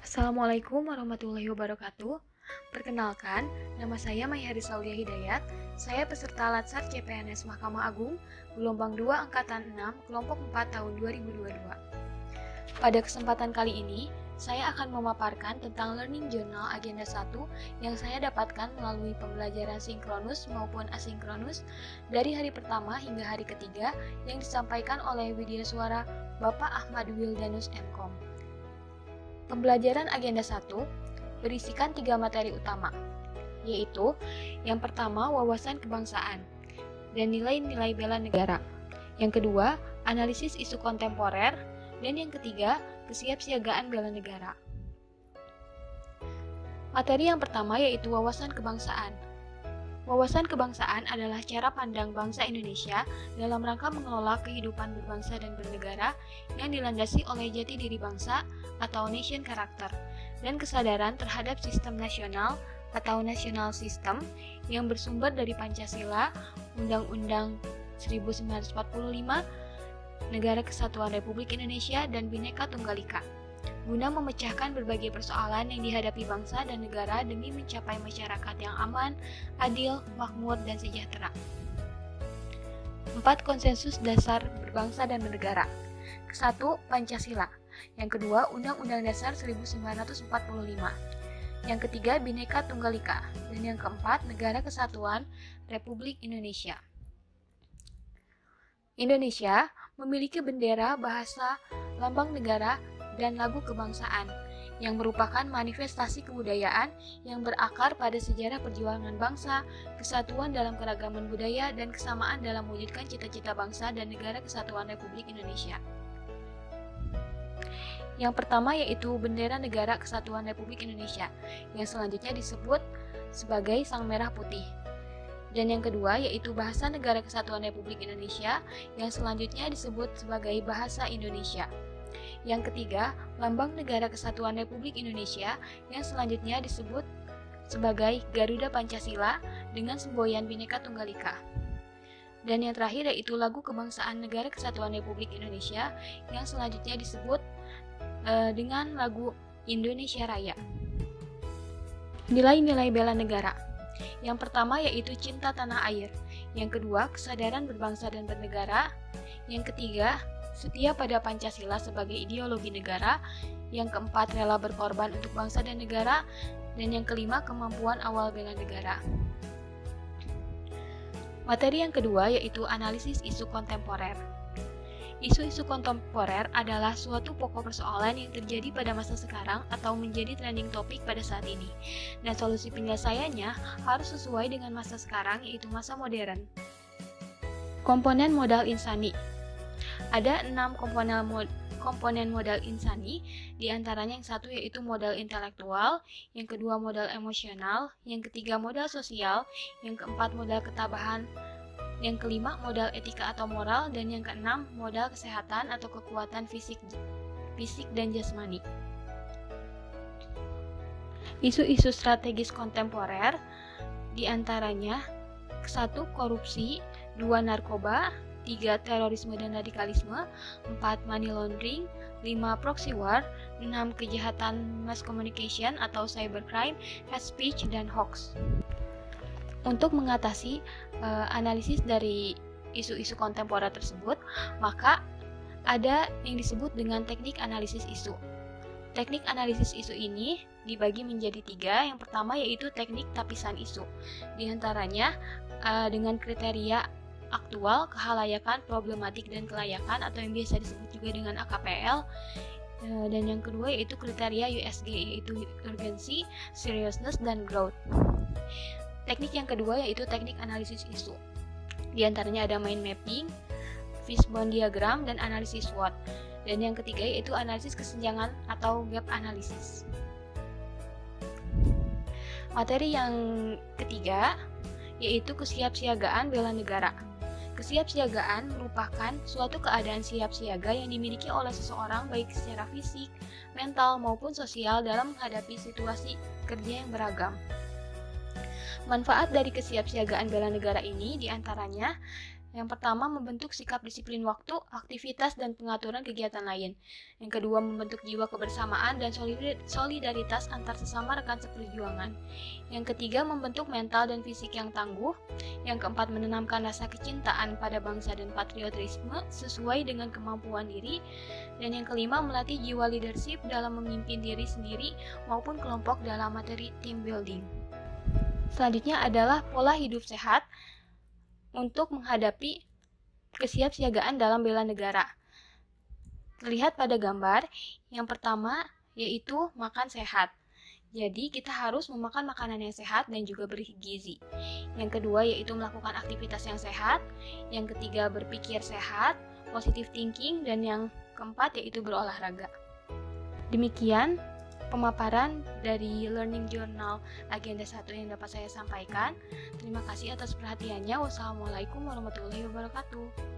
Assalamualaikum warahmatullahi wabarakatuh. Perkenalkan, nama saya Mayhari Saulia Hidayat. Saya peserta Latsar CPNS Mahkamah Agung, gelombang 2 angkatan 6, kelompok 4 tahun 2022. Pada kesempatan kali ini, saya akan memaparkan tentang Learning Journal Agenda 1 yang saya dapatkan melalui pembelajaran sinkronus maupun asinkronus dari hari pertama hingga hari ketiga yang disampaikan oleh Widya Suara Bapak Ahmad Wildanus MKom. Pembelajaran Agenda 1 berisikan 3 materi utama, yaitu yang pertama wawasan kebangsaan dan nilai-nilai bela negara, yang kedua analisis isu kontemporer, dan yang ketiga kesiapsiagaan bela negara. Materi yang pertama yaitu wawasan kebangsaan. Wawasan kebangsaan adalah cara pandang bangsa Indonesia dalam rangka mengelola kehidupan berbangsa dan bernegara yang dilandasi oleh jati diri bangsa atau nation character dan kesadaran terhadap sistem nasional atau national system yang bersumber dari Pancasila, Undang-Undang 1945, Negara Kesatuan Republik Indonesia, dan Bhinneka Tunggal Ika, guna memecahkan berbagai persoalan yang dihadapi bangsa dan negara demi mencapai masyarakat yang aman, adil, makmur, dan sejahtera. 4. Konsensus dasar berbangsa dan bernegara. Ke-1. Pancasila. Yang kedua, Undang-Undang Dasar 1945. Yang ketiga, Bhinneka Tunggal Ika. Dan yang keempat, Negara Kesatuan Republik Indonesia. Indonesia memiliki bendera, bahasa, lambang negara, dan lagu kebangsaan yang merupakan manifestasi kebudayaan yang berakar pada sejarah perjuangan bangsa, kesatuan dalam keragaman budaya, dan kesamaan dalam mewujudkan cita-cita bangsa dan negara kesatuan Republik Indonesia. Yang pertama yaitu bendera negara kesatuan Republik Indonesia, yang selanjutnya disebut sebagai Sang Merah Putih. Dan yang kedua yaitu bahasa negara kesatuan Republik Indonesia, yang selanjutnya disebut sebagai Bahasa Indonesia. Yang ketiga, lambang negara kesatuan Republik Indonesia yang selanjutnya disebut sebagai Garuda Pancasila dengan semboyan Bhinneka Tunggal Ika. Dan yang terakhir yaitu lagu kebangsaan negara kesatuan Republik Indonesia yang selanjutnya disebut dengan lagu Indonesia Raya. Nilai-nilai bela negara. Yang pertama yaitu cinta tanah air. Yang kedua, kesadaran berbangsa dan bernegara. Yang ketiga, setia pada Pancasila sebagai ideologi negara. Yang keempat, rela berkorban untuk bangsa dan negara. Dan yang kelima, kemampuan awal bela negara. Materi yang kedua yaitu analisis isu kontemporer. Isu-isu kontemporer adalah suatu pokok persoalan yang terjadi pada masa sekarang atau menjadi trending topik pada saat ini. Dan solusi penyelesaiannya harus sesuai dengan masa sekarang, yaitu masa modern. Komponen modal insani. Ada 6 komponen modal insani, diantaranya yang satu yaitu modal intelektual, yang kedua modal emosional, yang ketiga modal sosial, yang keempat modal ketabahan, yang kelima modal etika atau moral, dan yang keenam modal kesehatan atau kekuatan fisik dan jasmani. Isu-isu strategis kontemporer diantaranya 1. Korupsi, 2. Narkoba, 3. Terorisme dan radikalisme, 4. Money laundering, 5. Proxy war, 6. Kejahatan mass communication atau cybercrime, hate speech, dan hoax. Untuk mengatasi analisis dari isu-isu kontemporer tersebut, maka ada yang disebut dengan teknik analisis isu. Teknik analisis isu ini dibagi menjadi 3. Yang pertama yaitu teknik tapisan isu. Di antaranya dengan kriteria aktual, kehalayakan, problematik, dan kelayakan atau yang biasa disebut juga dengan AKPL. Dan yang kedua yaitu kriteria USG, yaitu urgency, seriousness, dan growth. Teknik yang kedua yaitu teknik analisis isu. Di antaranya ada mind mapping, fishbone diagram, dan analisis SWOT. Dan yang ketiga yaitu analisis kesenjangan atau gap analysis. Materi yang ketiga yaitu kesiapsiagaan bela negara. Kesiapsiagaan merupakan suatu keadaan siap siaga yang dimiliki oleh seseorang baik secara fisik, mental, maupun sosial dalam menghadapi situasi kerja yang beragam. Manfaat dari kesiapsiagaan bela negara ini diantaranya Yang pertama, membentuk sikap disiplin waktu, aktivitas, dan pengaturan kegiatan lain. Yang kedua, membentuk jiwa kebersamaan dan solidaritas antar sesama rekan seperjuangan. Yang ketiga, membentuk mental dan fisik yang tangguh. Yang keempat, menanamkan rasa kecintaan pada bangsa dan patriotisme sesuai dengan kemampuan diri. Dan yang kelima, melatih jiwa leadership dalam memimpin diri sendiri maupun kelompok dalam materi team building. Selanjutnya adalah pola hidup sehat untuk menghadapi kesiapsiagaan dalam bela negara. Terlihat pada gambar, yang pertama yaitu makan sehat. Jadi kita harus memakan makanan yang sehat dan juga bergizi. Yang kedua yaitu melakukan aktivitas yang sehat. Yang ketiga berpikir sehat, positive thinking, dan yang keempat yaitu berolahraga. Demikian pemaparan dari Learning Journal Agenda 1 yang dapat saya sampaikan. Terima kasih atas perhatiannya. Wassalamualaikum warahmatullahi wabarakatuh.